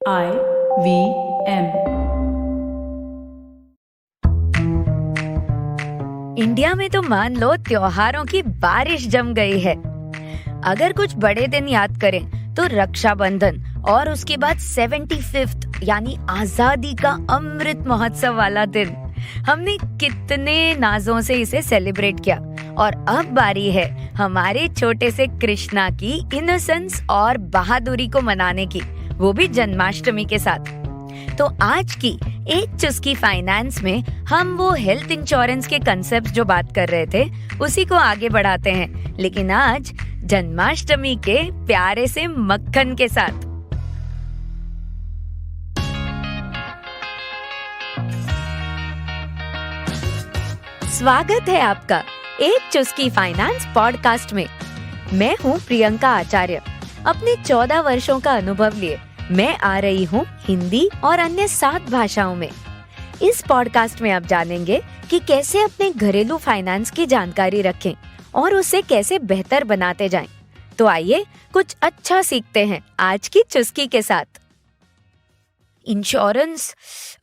IVM। India में तो मान लो त्योहारों की बारिश जम गई है। अगर कुछ बड़े दिन याद करें तो रक्षाबंधन और उसके बाद 75th यानी आजादी का अमृत महोत्सव वाला दिन, हमने कितने नाजों से इसे सेलिब्रेट किया। और अब बारी है हमारे छोटे से कृष्णा की इनोसेंस और बहादुरी को मनाने की, वो भी जन्माष्टमी के साथ। तो आज की एक चुस्की फाइनेंस में हम वो हेल्थ इंश्योरेंस के कंसेप्ट जो बात कर रहे थे उसी को आगे बढ़ाते हैं, लेकिन आज जन्माष्टमी के प्यारे से मक्खन के साथ। स्वागत है आपका एक चुस्की फाइनेंस पॉडकास्ट में। मैं हूँ प्रियंका आचार्य। अपने 14 वर्षों का अनुभव लिए मैं आ रही हूँ हिंदी और अन्य 7 भाषाओं में। इस पॉडकास्ट में आप जानेंगे कि कैसे अपने घरेलू फाइनेंस की जानकारी रखें और उसे कैसे बेहतर बनाते जाएं। तो आइए कुछ अच्छा सीखते हैं आज की चुस्की के साथ। इंश्योरेंस,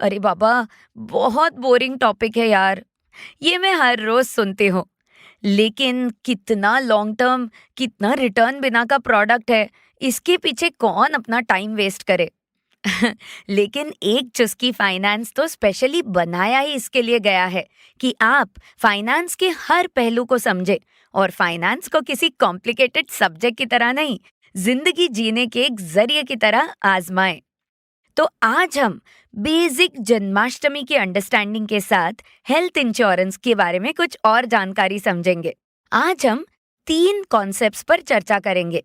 अरे बाबा, बहुत बोरिंग टॉपिक है यार। ये मैं हर रोज सुनती हूँ, लेकिन कितना लॉन्ग टर्म, कितना रिटर्न बिना का प्रोडक्ट है, इसके पीछे कौन अपना टाइम वेस्ट करे। लेकिन एक चुस्की फाइनेंस तो स्पेशली बनाया ही इसके लिए गया है कि आप फाइनेंस के हर पहलू को समझे और फाइनेंस को किसी कॉम्प्लिकेटेड सब्जेक्ट की तरह नहीं, जिंदगी जीने के एक जरिए की तरह आजमाएं। तो आज हम बेसिक जन्माष्टमी की अंडरस्टैंडिंग के साथ हेल्थ इंश्योरेंस के बारे में कुछ और जानकारी समझेंगे। आज हम 3 कॉन्सेप्ट्स पर चर्चा करेंगे।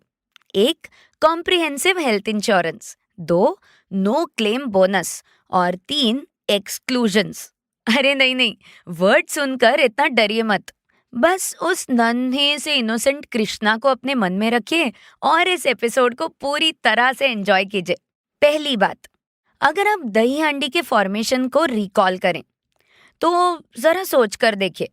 1, comprehensive health insurance, 2, no claim bonus और 3, एक्सक्लूजन्स। अरे नहीं, वर्ड सुनकर इतना डरिए मत। बस उस नन्हे से इनोसेंट कृष्णा को अपने मन में रखिए और इस एपिसोड को पूरी तरह से एंजॉय कीजिए। पहली बात, अगर आप दही हांडी के फॉर्मेशन को रिकॉल करें तो जरा सोच कर देखिए,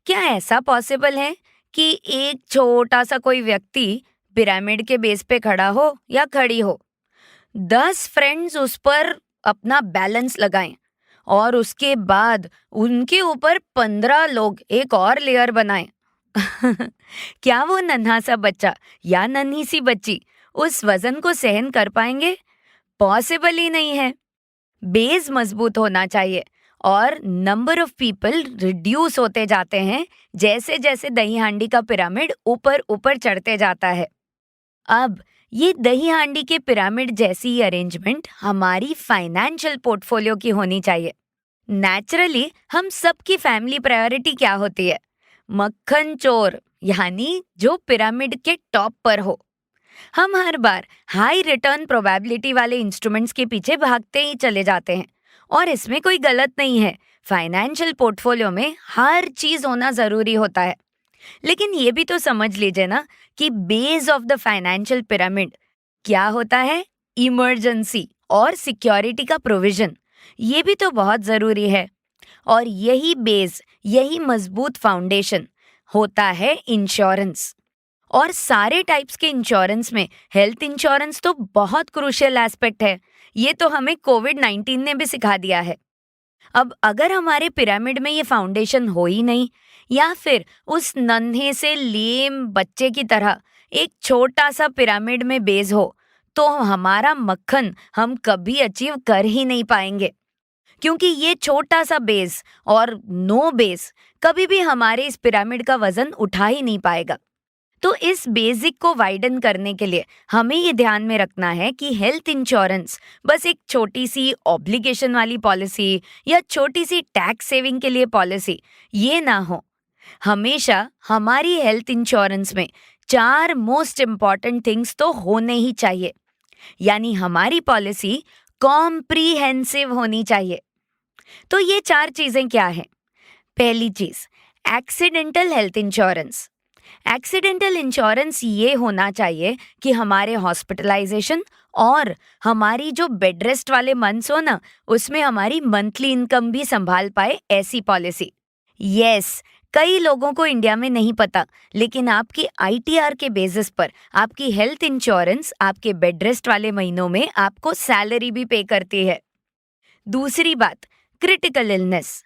क्या ऐसा पॉसिबल है कि एक छोटा सा कोई व्यक्ति पिरामिड के बेस पे खड़ा हो या खड़ी हो, 10 फ्रेंड्स उस पर अपना बैलेंस लगाएं और उसके बाद उनके ऊपर 15 लोग एक और लेयर बनाएं। क्या वो नन्हा सा बच्चा या नन्ही सी बच्ची उस वजन को सहन कर पाएंगे? पॉसिबल ही नहीं है। बेस मजबूत होना चाहिए और नंबर ऑफ पीपल रिड्यूस होते जाते हैं जैसे जैसे दही हांडी का पिरामिड ऊपर ऊपर चढ़ते जाता है। अब ये दही हांडी के पिरामिड जैसी अरेंजमेंट हमारी फाइनेंशियल पोर्टफोलियो की होनी चाहिए। नेचुरली हम सबकी फैमिली प्रायोरिटी क्या होती है? मक्खन चोर, यानी जो पिरामिड के टॉप पर हो। हम हर बार हाई रिटर्न प्रोबेबिलिटी वाले इंस्ट्रूमेंट्स के पीछे भागते ही चले जाते हैं और इसमें कोई गलत नहीं है। फाइनेंशियल पोर्टफोलियो में हर चीज होना जरूरी होता है, लेकिन ये भी तो समझ लीजिए ना कि base of the financial pyramid क्या होता है? इमरजेंसी और सिक्योरिटी का प्रोविजन, ये भी तो बहुत जरूरी है। और यही बेस, यही मजबूत फाउंडेशन होता है इंश्योरेंस। और सारे टाइप्स के इंश्योरेंस में हेल्थ इंश्योरेंस तो बहुत क्रूशियल एस्पेक्ट है। ये तो हमें कोविड-19 ने भी सिखा दिया है। अब अगर हमारे पिरामिड में ये फाउंडेशन हो ही नहीं, या फिर उस नन्हे से लेम बच्चे की तरह एक छोटा सा पिरामिड में बेस हो, तो हमारा मक्खन हम कभी अचीव कर ही नहीं पाएंगे, क्योंकि ये छोटा सा बेस और नो बेस कभी भी हमारे इस पिरामिड का वजन उठा ही नहीं पाएगा। तो इस बेसिक को वाइडन करने के लिए हमें ये ध्यान में रखना है कि हेल्थ इंश्योरेंस बस एक छोटी सी ऑब्लिगेशन वाली पॉलिसी या छोटी सी टैक्स सेविंग के लिए पॉलिसी ये ना हो। हमेशा हमारी हेल्थ इंश्योरेंस में 4 मोस्ट इम्पॉर्टेंट थिंग्स तो होने ही चाहिए, यानी हमारी पॉलिसी कॉम्प्रिहेंसिव होनी चाहिए। तो ये 4 चीजें क्या हैं? पहली चीज, accidental health insurance. Accidental insurance ये होना चाहिए कि हमारे हॉस्पिटलाइजेशन और हमारी जो बेड रेस्ट वाले मंथ्स हो ना, उसमें हमारी मंथली इनकम भी संभाल पाए, ऐसी पॉलिसी। यस, कई लोगों को इंडिया में नहीं पता, लेकिन आपकी आईटीआर के बेसिस पर आपकी हेल्थ इंश्योरेंस आपके बेड रेस्ट वाले महीनों में आपको सैलरी भी पे करती है। दूसरी बात, क्रिटिकल इलनेस।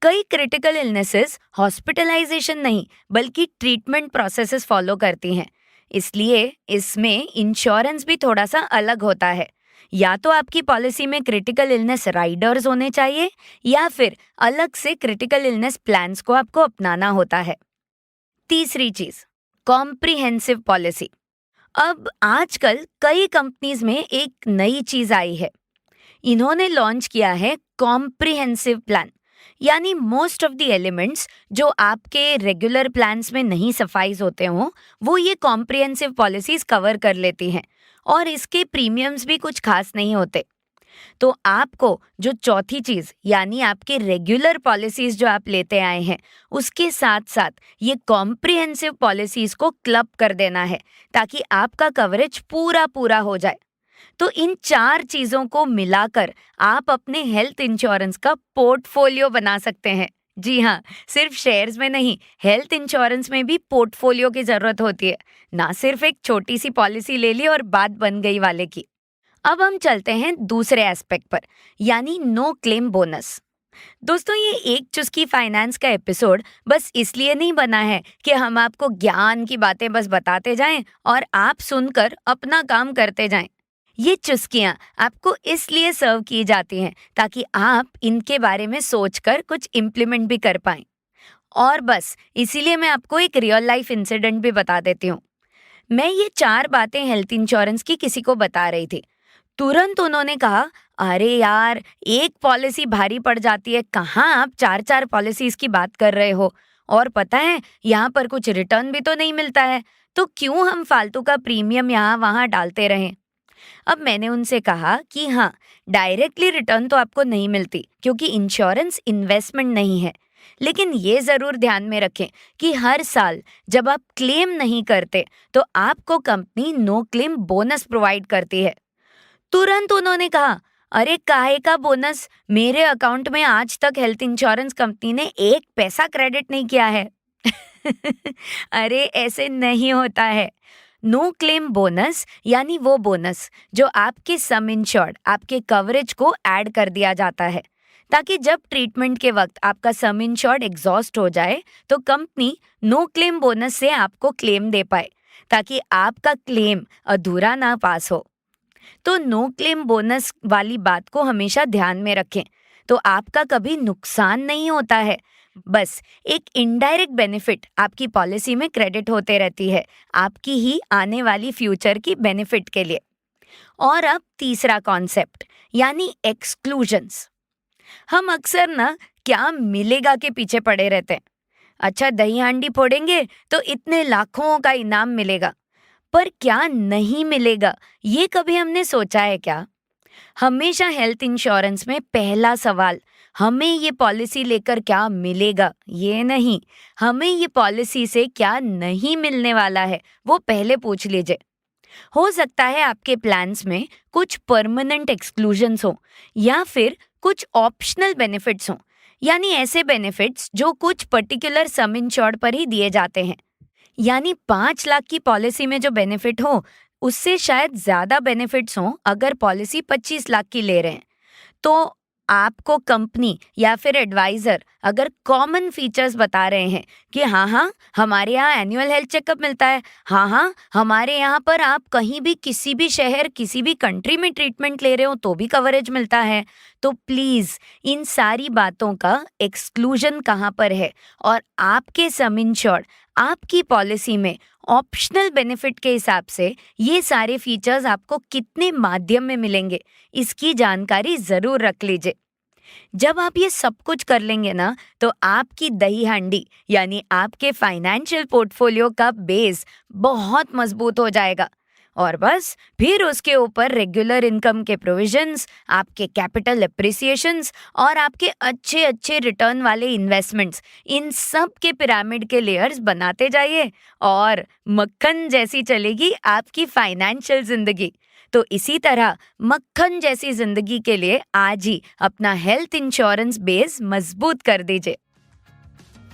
कई क्रिटिकल इलनेसेस हॉस्पिटलाइजेशन नहीं बल्कि ट्रीटमेंट प्रोसेसेस फॉलो करती हैं, इसलिए इसमें इंश्योरेंस भी थोड़ा सा अलग होता है। या तो आपकी पॉलिसी में क्रिटिकल इलनेस राइडर्स होने चाहिए या फिर अलग से क्रिटिकल इलनेस प्लान्स को आपको अपनाना होता है। तीसरी चीज, कॉम्प्रिहेंसिव पॉलिसी। अब आजकल कई कंपनीज में एक नई चीज आई है, इन्होंने लॉन्च किया है कॉम्प्रिहेंसिव प्लान। यानी मोस्ट ऑफ द एलिमेंट्स जो आपके रेगुलर प्लान्स में नहीं सफाइज होते हों, वो ये कॉम्प्रिहेंसिव पॉलिसीज कवर कर लेती हैं और इसके प्रीमियम्स भी कुछ खास नहीं होते। तो आपको जो चौथी चीज यानी आपके रेगुलर पॉलिसीज जो आप लेते आए हैं, उसके साथ साथ ये कॉम्प्रिहेंसिव पॉलिसीज को क्लब कर देना है ताकि आपका कवरेज पूरा पूरा हो जाए। तो इन 4 चीजों को मिलाकर आप अपने हेल्थ इंश्योरेंस का पोर्टफोलियो बना सकते हैं। जी हाँ, सिर्फ शेयर्स में नहीं, हेल्थ इंश्योरेंस में भी पोर्टफोलियो की जरूरत होती है, ना सिर्फ एक छोटी सी पॉलिसी ले ली और बात बन गई वाले की। अब हम चलते हैं दूसरे एस्पेक्ट पर, यानी नो क्लेम बोनस। दोस्तों, ये एक चुस्की फाइनेंस का एपिसोड बस इसलिए नहीं बना है कि हम आपको ज्ञान की बातें बस बताते जाएं और आप सुनकर अपना काम करते जाएं। ये चुस्कियां आपको इसलिए सर्व की जाती हैं ताकि आप इनके बारे में सोचकर कुछ इम्प्लीमेंट भी कर पाएं। और बस इसीलिए मैं आपको एक रियल लाइफ इंसिडेंट भी बता देती हूँ। मैं ये 4 बातें हेल्थ इंश्योरेंस की किसी को बता रही थी, तुरंत उन्होंने कहा, अरे यार, एक पॉलिसी भारी पड़ जाती है, कहाँ आप 4-4 पॉलिसीज की बात कर रहे हो, और पता है यहाँ पर कुछ रिटर्न भी तो नहीं मिलता है, तो क्यों हम फालतू का प्रीमियम यहाँ वहाँ डालते रहें। अब मैंने उनसे कहा कि हाँ, डायरेक्टली रिटर्न तो आपको नहीं मिलती क्योंकि इंश्योरेंस इन्वेस्टमेंट नहीं है, लेकिन ये जरूर ध्यान में रखें कि हर साल जब आप क्लेम नहीं करते तो आपको company no claim bonus provide करती है। तुरंत उन्होंने कहा, अरे काहे का बोनस, मेरे अकाउंट में आज तक हेल्थ इंश्योरेंस कंपनी ने 1 पैसा क्रेडिट नहीं किया है। अरे ऐसे नहीं होता है। नो क्लेम बोनस यानी वो बोनस जो आपके सम इंश्योर्ड, आपके कवरेज को ऐड कर दिया जाता है ताकि जब ट्रीटमेंट के वक्त आपका सम इंश्योर्ड एग्जॉस्ट हो जाए तो कंपनी नो क्लेम बोनस से आपको क्लेम दे पाए ताकि आपका क्लेम अधूरा ना पास हो। तो नो क्लेम बोनस वाली बात को हमेशा ध्यान में रखें, तो आपका कभी नुकसान नहीं होता है, बस एक इनडायरेक्ट बेनिफिट आपकी पॉलिसी में क्रेडिट होते रहती है आपकी ही आने वाली फ्यूचर की बेनिफिट के लिए। और अब तीसरा कॉन्सेप्ट यानी एक्सक्लूजन्स। हम अक्सर ना क्या मिलेगा के पीछे पड़े रहते हैं। अच्छा, दही हांडी फोड़ेंगे तो इतने लाखों का इनाम मिलेगा, पर क्या नहीं मिलेगा ये कभी हमने सोचा है क्या? हमेशा हेल्थ इंश्योरेंस में पहला सवाल हमें ये पॉलिसी लेकर क्या मिलेगा ये नहीं, हमें ये पॉलिसी से क्या नहीं मिलने वाला है वो पहले पूछ लीजिए। हो सकता है आपके प्लान्स में कुछ परमानेंट एक्सक्लूजन्स हो या फिर कुछ ऑप्शनल बेनिफिट्स हो, यानी ऐसे बेनिफिट्स जो कुछ पर्टिकुलर सम इंश्योर्ड पर ही दिए जाते हैं। यानी 5 लाख की पॉलिसी में जो बेनिफिट हो उससे शायद ज्यादा बेनिफिट्स हों अगर पॉलिसी 25 लाख की ले रहे हैं। तो आपको कंपनी या फिर एडवाइजर अगर कॉमन फीचर्स बता रहे हैं कि हाँ, हमारे यहाँ एनुअल हेल्थ चेकअप मिलता है, हाँ, हमारे यहाँ पर आप कहीं भी किसी भी शहर किसी भी कंट्री में ट्रीटमेंट ले रहे हो तो भी कवरेज मिलता है, तो प्लीज इन सारी बातों का एक्सक्लूजन कहाँ पर है और आपके सम इंश्योर्ड आपकी पॉलिसी में ऑप्शनल बेनिफिट के हिसाब से ये सारे फीचर्स आपको कितने माध्यम में मिलेंगे इसकी जानकारी जरूर रख लीजिए। जब आप ये सब कुछ कर लेंगे ना तो आपकी दही हांडी यानी आपके फाइनेंशियल पोर्टफोलियो का बेस बहुत मजबूत हो जाएगा और बस फिर उसके ऊपर रेगुलर इनकम के प्रोविजंस, आपके कैपिटल एप्रिसिएशंस और आपके अच्छे अच्छे रिटर्न वाले इन्वेस्टमेंट्स, इन सब के पिरामिड के लेयर्स बनाते जाइए और मक्खन जैसी चलेगी आपकी फाइनेंशियल जिंदगी। तो इसी तरह मक्खन जैसी जिंदगी के लिए आज ही अपना हेल्थ इंश्योरेंस बेस मजबूत कर दीजिए।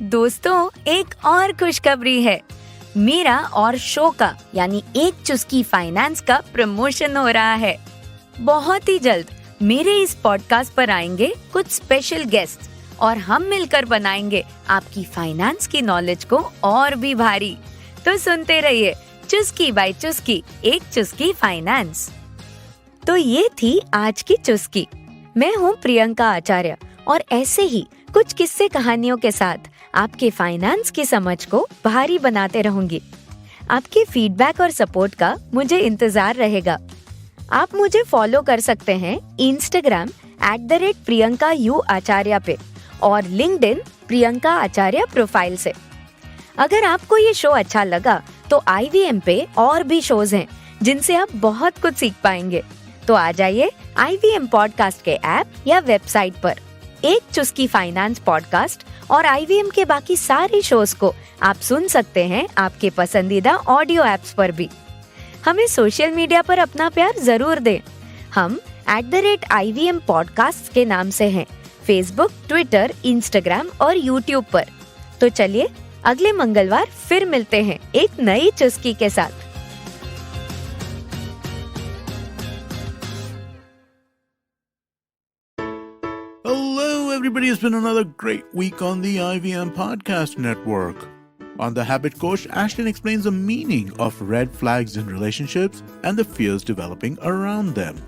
दोस्तों, एक और खुशखबरी है। मेरा और शो का यानी एक चुस्की फाइनेंस का प्रमोशन हो रहा है। बहुत ही जल्द मेरे इस पॉडकास्ट पर आएंगे कुछ स्पेशल गेस्ट और हम मिलकर बनाएंगे आपकी फाइनेंस की नॉलेज को और भी भारी। तो सुनते रहिए चुस्की बाय चुस्की, एक चुस्की फाइनेंस। तो ये थी आज की चुस्की। मैं हूँ प्रियंका आचार्य और ऐसे ही कुछ किस्से कहानियों के साथ आपके फाइनेंस की समझ को भारी बनाते रहूंगी। आपके फीडबैक और सपोर्ट का मुझे इंतजार रहेगा। आप मुझे फॉलो कर सकते हैं इंस्टाग्राम @PriyankaUAcharya पे और लिंक्डइन प्रियंका आचार्य प्रोफाइल से। अगर आपको ये शो अच्छा लगा तो IVM पे और भी शोज हैं जिनसे आप बहुत कुछ सीख पाएंगे। तो आ जाइए IVM पॉडकास्ट के ऐप या वेबसाइट पर। एक चुस्की फाइनेंस पॉडकास्ट और IVM के बाकी सारे शोज को आप सुन सकते हैं आपके पसंदीदा ऑडियो ऐप्स पर भी। हमें सोशल मीडिया पर अपना प्यार जरूर दें। हम @IVM पॉडकास्ट के नाम से हैं, फेसबुक, ट्विटर, इंस्टाग्राम और यूट्यूब पर। तो चलिए अगले मंगलवार फिर मिलते हैं एक नई चुस्की के साथ। Hello, everybody. It's been another great week on the IVM Podcast Network. On The Habit Coach, Ashton explains the meaning of red flags in relationships and the fears developing around them.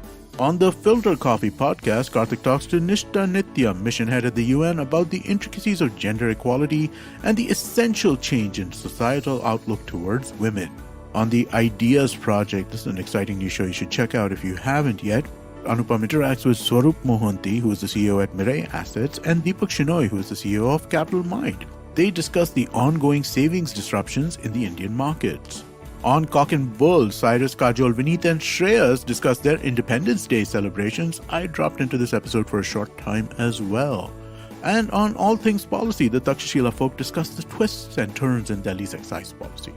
On the Filter Coffee Podcast, Karthik talks to Nishta Nitya, mission head at the UN, about the intricacies of gender equality and the essential change in societal outlook towards women. On the Ideas Project, this is an exciting new show you should check out if you haven't yet. Anupam interacts with Swarup Mohanty, who is the CEO at Mirai Assets, and Deepak Shenoy, who is the CEO of Capital Mind. They discuss the ongoing savings disruptions in the Indian markets. On Cock and Bull, Cyrus, Kajol, Vineet and Shreyas discuss their Independence Day celebrations. I dropped into this episode for a short time as well. And on All Things Policy, the Takshashila folk discuss the twists and turns in Delhi's excise policy.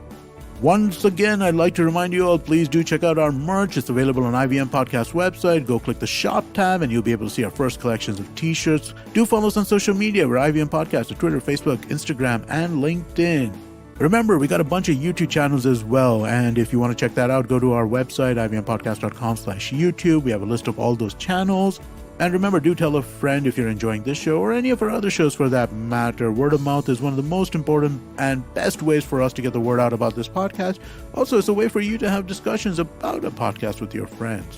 Once again, I'd like to remind you all, please do check out our merch. It's available on IVM Podcast website. Go click the shop tab and you'll be able to see our first collections of t-shirts. Do follow us on social media. We're IVM Podcast on Twitter, Facebook, Instagram, and LinkedIn. Remember, we got a bunch of YouTube channels as well. And if you want to check that out, go to our website, ivmpodcast.com/YouTube. We have a list of all those channels. And remember, do tell a friend if you're enjoying this show or any of our other shows for that matter. Word of mouth is one of the most important and best ways for us to get the word out about this podcast. Also, it's a way for you to have discussions about a podcast with your friends.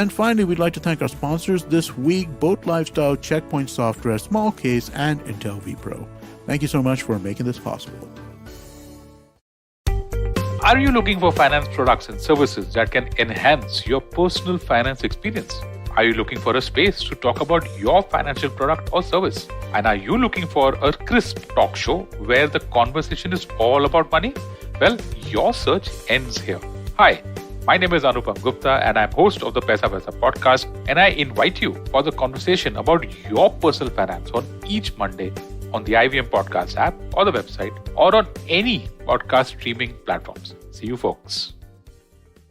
And finally, we'd like to thank our sponsors this week, Boat Lifestyle, Checkpoint Software, Small Case, and Intel vPro. Thank you so much for making this possible. Are you looking for finance products and services that can enhance your personal finance experience? Are you looking for a space to talk about your financial product or service? And are you looking for a crisp talk show where the conversation is all about money? Well, your search ends here. Hi, my name is Anupam Gupta and I'm host of the Paisa Vaisa podcast, and I invite you for the conversation about your personal finance on each Monday on the IVM Podcast app or the website or on any podcast streaming platforms. See you folks.